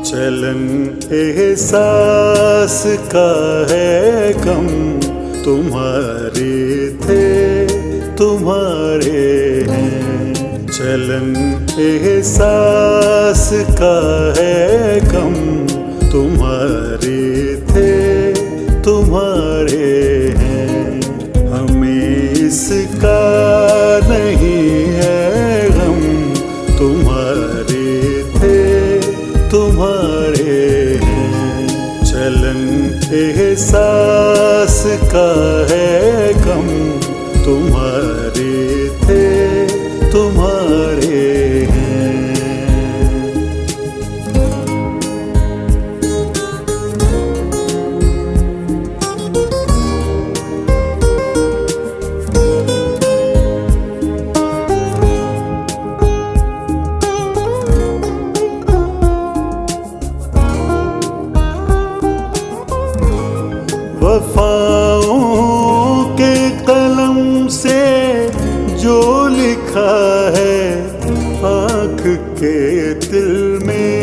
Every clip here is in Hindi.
चलन एहसास का है कम, तुम्हारे थे तुम्हारे हैं। चलन एहसास का है कम, तुम्हारे थे तुम्हारे हैं। हमें इसका नहीं है गम, तुम्हारे थे तुम्हारे हैं। चलन एहसास का है कम, तुम्हारे थे तुम्हारे हैं। वफाओं के कलम से जो लिखा है आँख के दिल में,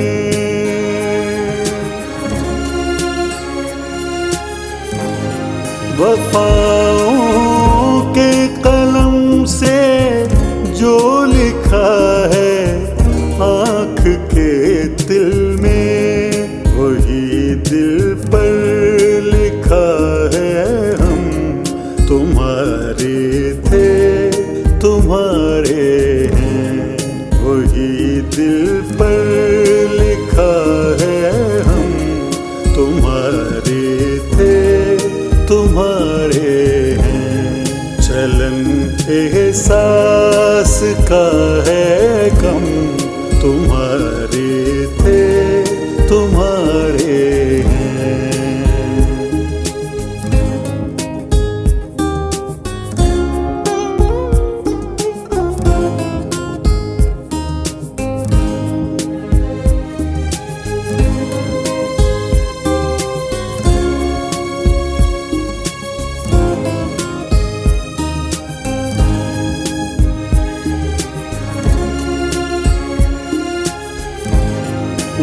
वफाओं के कलम से जो लिखा है आँख के दिल में, वही दिल पर लिखा है हम, तुम्हारे थे तुम्हारे हैं। वही दिल पर लिखा है हम, तुम्हारे थे तुम्हारे हैं। चलन एहसास का है कम, तुम्हारे थे तुम्हारे हैं।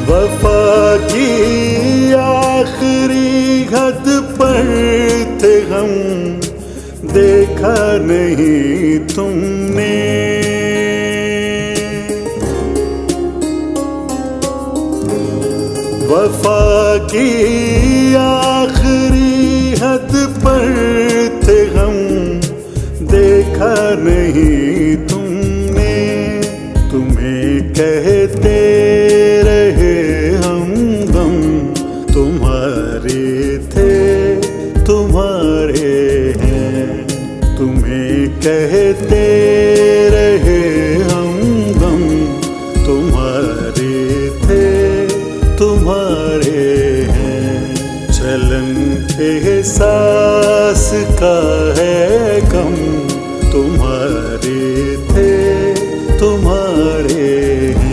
वफा की आखिरी हद पर थे हम, देखा नहीं तुमने। वफा की आखिरी हद पर थे हम, देखा नहीं तुमने। तुम्हें कहते तुम्हारे थे तुम्हारे हैं। तुम्हें कहते रहे हम गम, तुम्हारे थे तुम्हारे हैं। चलन एहसास का है कम, तुम्हारे थे तुम्हारे हैं।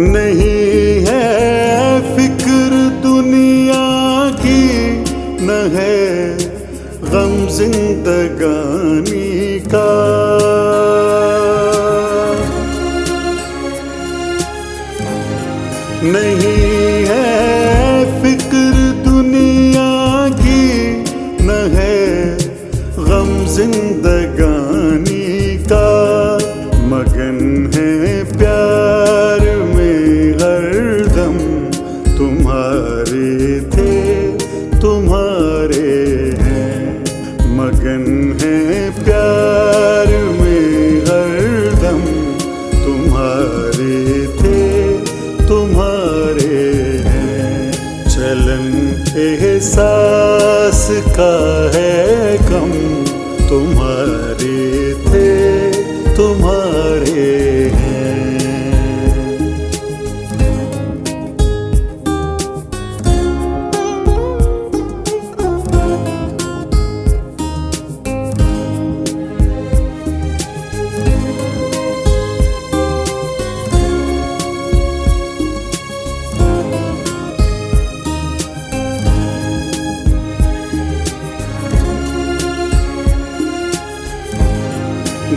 नहीं है फिक्र दुनिया की, न है गम जिंदगानी का। नहीं है फिक्र दुनिया की, न है गम जिंदगानी का। मगन है प्यार में हरदम, तुम्हारे थे तुम्हारे हैं। मगन है प्यार में हरदम, तुम्हारे थे तुम्हारे का है गम, तुम्हारे थे तुम्हारे हैं।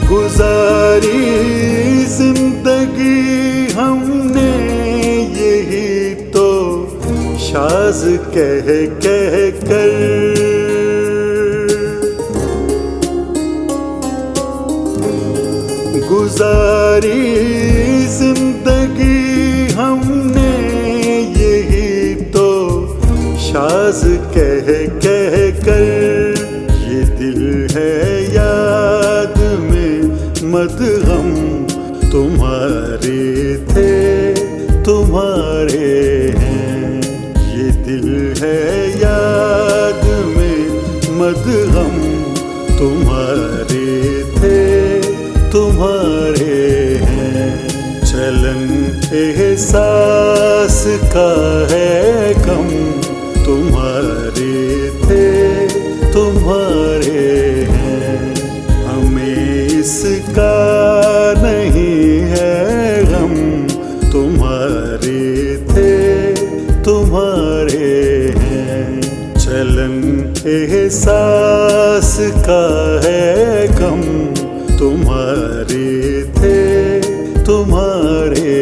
गुजारी जिंदगी हमने यही तो शाज़ कह कह कर, गुजारी जिंदगी हमने यही तो शाज़ कह कह कर। ये दिल है याद में मदगम, तुम्हारे थे तुम्हारे हैं। ये दिल है याद में मदगम, तुम्हारे थे तुम्हारे हैं। चलन एहसास का है कम, तुम्हारे थे तुम्हारे हैं। हमें इसका नहीं है गम, तुम्हारे थे तुम्हारे हैं। चलन एहसास का है कम, तुम्हारे थे तुम्हारे